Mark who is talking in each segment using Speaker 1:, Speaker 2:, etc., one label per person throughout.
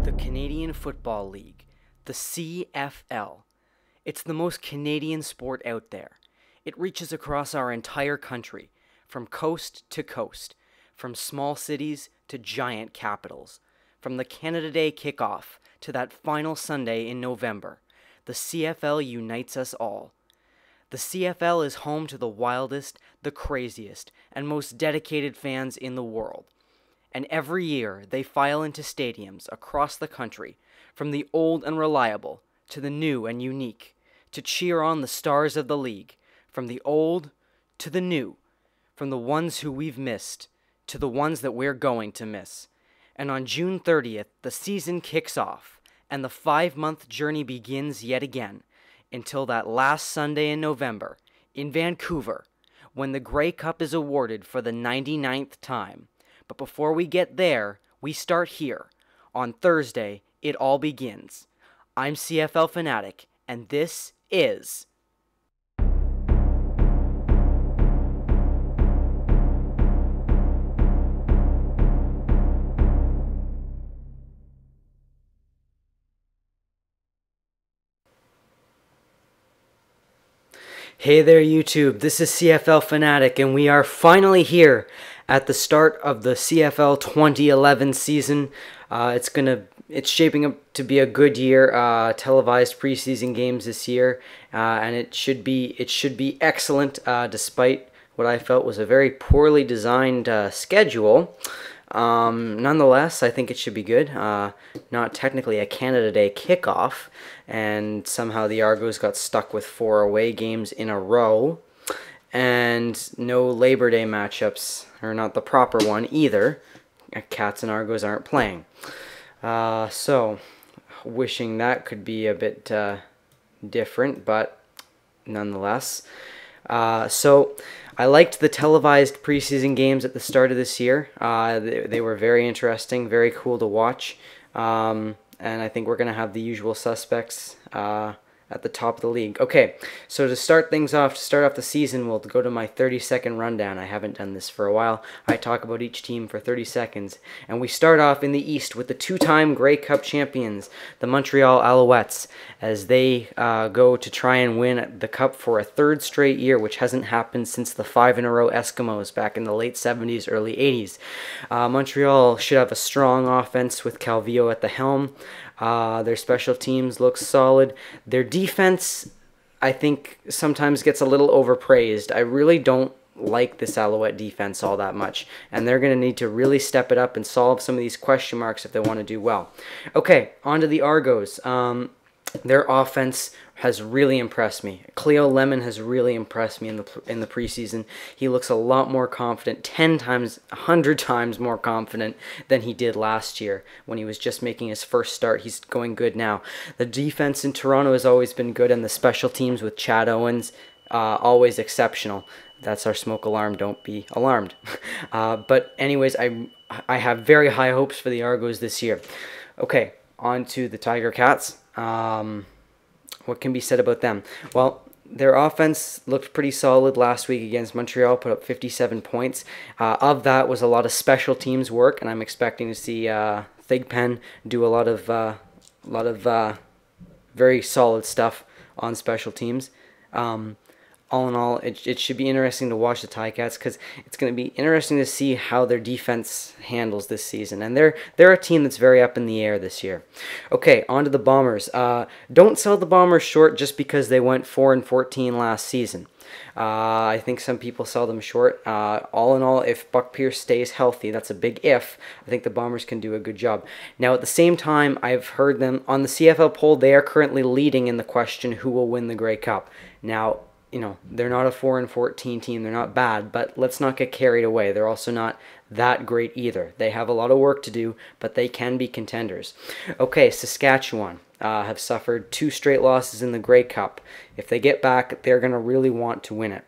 Speaker 1: The Canadian Football League, the CFL. It's the most Canadian sport out there. It reaches across our entire country, from coast to coast, from small cities to giant capitals. From the Canada Day kickoff to that final Sunday in November, the CFL unites us all. The CFL is home to the wildest, the craziest, and most dedicated fans in the world. And every year they file into stadiums across the country, from the old and reliable to the new and unique, to cheer on the stars of the league, from the old to the new, from the ones who we've missed to the ones that we're going to miss. And on June 30th, the season kicks off, and the 5-month journey begins yet again, until that last Sunday in November, in Vancouver, when the Grey Cup is awarded for the 99th time. But before we get there, we start here. On Thursday, it all begins. I'm CFL Fanatic, and this is... Hey there, YouTube. This is CFL Fanatic, and we are finally here at the start of the CFL 2011 season. It's shaping up to be a good year. Televised preseason games this year, and it should be excellent. Despite what I felt was a very poorly designed schedule. Nonetheless, I think it should be good. Not technically a Canada Day kickoff, and somehow the Argos got stuck with 4 away games in a row, and no Labor Day matchups, or not the proper one either. Cats and Argos aren't playing. So, wishing that could be a bit different, but nonetheless. So, I liked the televised preseason games at the start of this year. They were very interesting, very cool to watch. And I think we're going to have the usual suspects at the top of the league. Okay, so to start off the season, we'll go to my 30-second rundown. I haven't done this for a while. I talk about each team for 30 seconds. And we start off in the East with the 2-time Grey Cup champions, the Montreal Alouettes, as they go to try and win the Cup for a 3rd straight year, which hasn't happened since the 5-in-a-row Eskimos back in the late 70s, early 80s. Montreal should have a strong offense with Calvillo at the helm. Their special teams look solid. Their defense, I think, sometimes gets a little overpraised. I really don't like this Alouette defense all that much, and they're going to need to really step it up and solve some of these question marks if they want to do well. Okay, on to the Argos. Their offense has really impressed me. Cleo Lemon has really impressed me in the preseason. He looks a lot more confident, 10 times, 100 times more confident than he did last year when he was just making his first start. He's going good now. The defense in Toronto has always been good, and the special teams with Chad Owens, always exceptional. That's our smoke alarm. Don't be alarmed. But anyways, I have very high hopes for the Argos this year. Okay, on to the Tiger Cats. What can be said about them? Well, their offense looked pretty solid last week against Montreal, put up 57 points. Of that was a lot of special teams work, and I'm expecting to see Thigpen do a lot of very solid stuff on special teams. All in all, it should be interesting to watch the Ticats, because it's going to be interesting to see how their defense handles this season. And they're a team that's very up in the air this year. Okay, on to the Bombers. Don't sell the Bombers short just because they went 4-14 last season. I think some people sell them short. All in all, if Buck Pierce stays healthy, that's a big if, I think the Bombers can do a good job. Now, at the same time, I've heard them on the CFL poll, they are currently leading in the question who will win the Grey Cup. Now, you know, they're not a 4-14 team. They're not bad, but let's not get carried away. They're also not that great either. They have a lot of work to do, but they can be contenders. Okay, Saskatchewan have suffered 2 straight losses in the Grey Cup. If they get back, they're going to really want to win it.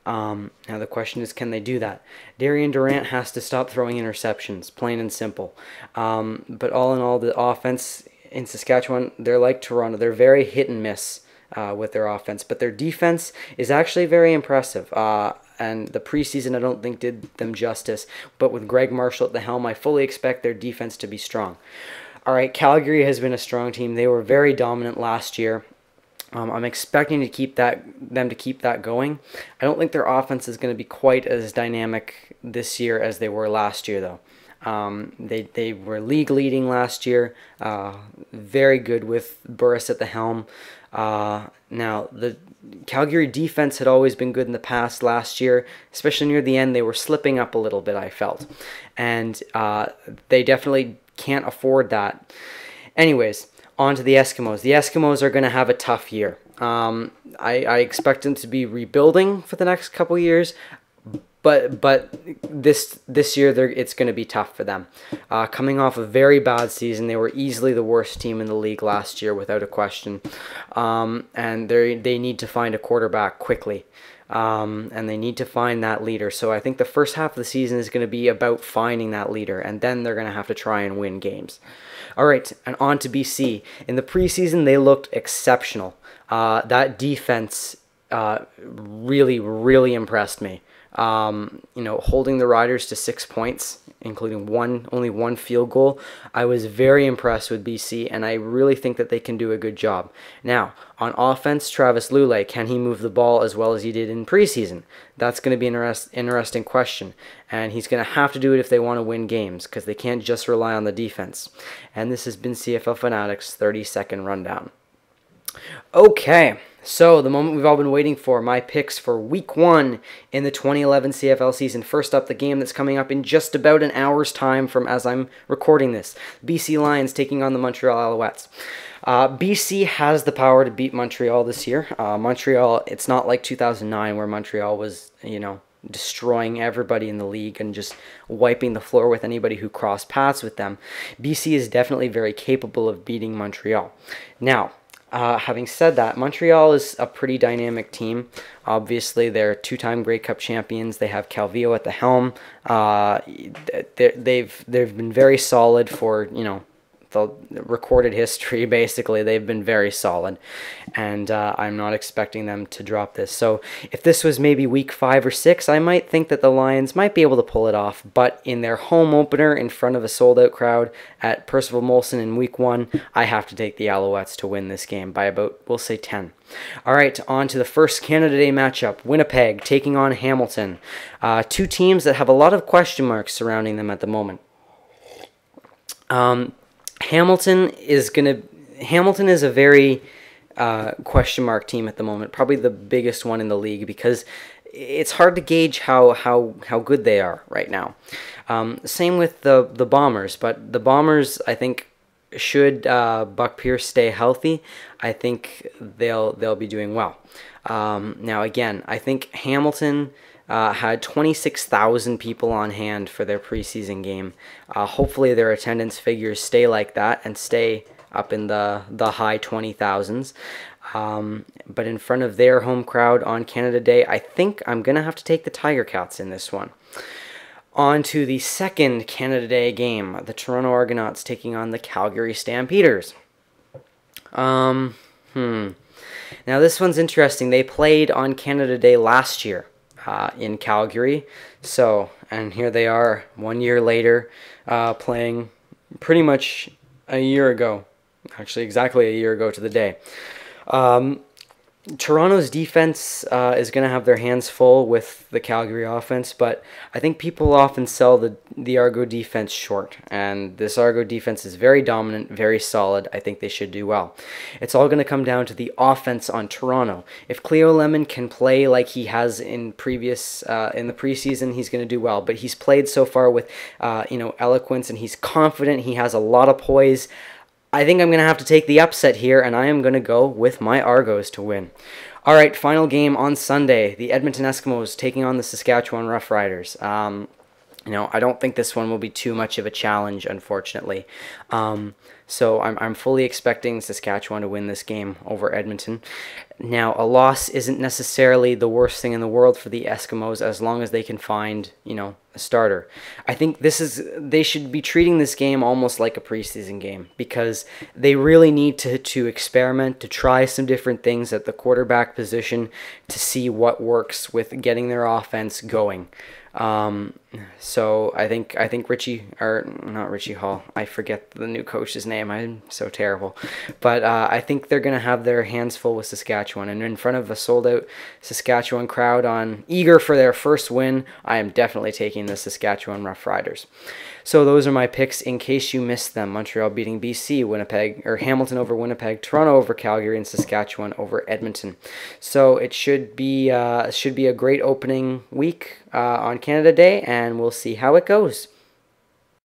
Speaker 1: Now the question is, can they do that? Darian Durant has to stop throwing interceptions, plain and simple. But all in all, the offense in Saskatchewan, they're like Toronto. They're very hit and miss with their offense, but their defense is actually very impressive. And the preseason, I don't think, did them justice. But with Greg Marshall at the helm, I fully expect their defense to be strong. All right, Calgary has been a strong team. They were very dominant last year. I'm expecting to keep that going. I don't think their offense is going to be quite as dynamic this year as they were last year, though. They were league leading last year. Very good with Burris at the helm. Now, the Calgary defense had always been good in the past. Last year, especially near the end, they were slipping up a little bit, I felt. And they definitely can't afford that. Anyways, on to the Eskimos. The Eskimos are going to have a tough year. I expect them to be rebuilding for the next couple years. But this year it's going to be tough for them. Coming off a very bad season, they were easily the worst team in the league last year, without a question. And they need to find a quarterback quickly. And they need to find that leader. So I think the first half of the season is going to be about finding that leader, and then they're going to have to try and win games. All right, and on to BC. In the preseason, they looked exceptional. That defense really, really impressed me. Holding the Riders to 6 points, including only one field goal. I was very impressed with BC, and I really think that they can do a good job. Now, on offense, Travis Lulay, can he move the ball as well as he did in preseason? That's going to be an interesting question, and he's going to have to do it if they want to win games, because they can't just rely on the defense. And this has been CFL Fanatic's 30-second rundown. Okay, so the moment we've all been waiting for, my picks for Week 1 in the 2011 CFL season. First up, the game that's coming up in just about an hour's time from as I'm recording this. BC Lions taking on the Montreal Alouettes. BC has the power to beat Montreal this year. Montreal, it's not like 2009 where Montreal was, destroying everybody in the league and just wiping the floor with anybody who crossed paths with them. BC is definitely very capable of beating Montreal. Now, having said that, Montreal is a pretty dynamic team. Obviously, they're two-time Grey Cup champions. They have Calvillo at the helm. They've been very solid for, the recorded history, basically. They've been very solid, and I'm not expecting them to drop this. So if this was maybe week 5 or 6, I might think that the Lions might be able to pull it off, but in their home opener in front of a sold-out crowd at Percival Molson in week 1, I have to take the Alouettes to win this game by about, we'll say, 10. All right, on to the first Canada Day matchup. Winnipeg taking on Hamilton. Two teams that have a lot of question marks surrounding them at the moment. Hamilton is a very question mark team at the moment, probably the biggest one in the league, because it's hard to gauge how good they are right now. Same with the Bombers, but the Bombers, I think, should Buck Pierce stay healthy, I think they'll be doing well. Now again, I think Hamilton had 26,000 people on hand for their preseason game. Hopefully their attendance figures stay like that and stay up in the high 20,000s. But in front of their home crowd on Canada Day, I think I'm going to have to take the Tiger Cats in this one. On to the second Canada Day game, the Toronto Argonauts taking on the Calgary Stampeders. Now this one's interesting. They played on Canada Day last year in Calgary. So, and here they are 1 year later, playing pretty much a year ago. Actually, exactly a year ago to the day. Toronto's defense is going to have their hands full with the Calgary offense, but I think people often sell the Argo defense short, and this Argo defense is very dominant, very solid. I think they should do well. It's all going to come down to the offense on Toronto. If Cleo Lemon can play like he has in the preseason, he's going to do well, but he's played so far with eloquence, and he's confident. He has a lot of poise. I think I'm going to have to take the upset here, and I am going to go with my Argos to win. All right, final game on Sunday. The Edmonton Eskimos taking on the Saskatchewan Roughriders. I don't think this one will be too much of a challenge, unfortunately. So I'm fully expecting Saskatchewan to win this game over Edmonton. Now, a loss isn't necessarily the worst thing in the world for the Eskimos as long as they can find, a starter. I think they should be treating this game almost like a preseason game, because they really need to experiment, to try some different things at the quarterback position to see what works with getting their offense going. So I think not Richie Hall. I forget the new coach's name. name. I'm so terrible. But I think they're going to have their hands full with Saskatchewan. And in front of a sold-out Saskatchewan crowd eager for their first win, I am definitely taking the Saskatchewan Roughriders. So those are my picks in case you missed them. Montreal beating BC, Hamilton over Winnipeg, Toronto over Calgary, and Saskatchewan over Edmonton. So it should be a great opening week on Canada Day, and we'll see how it goes.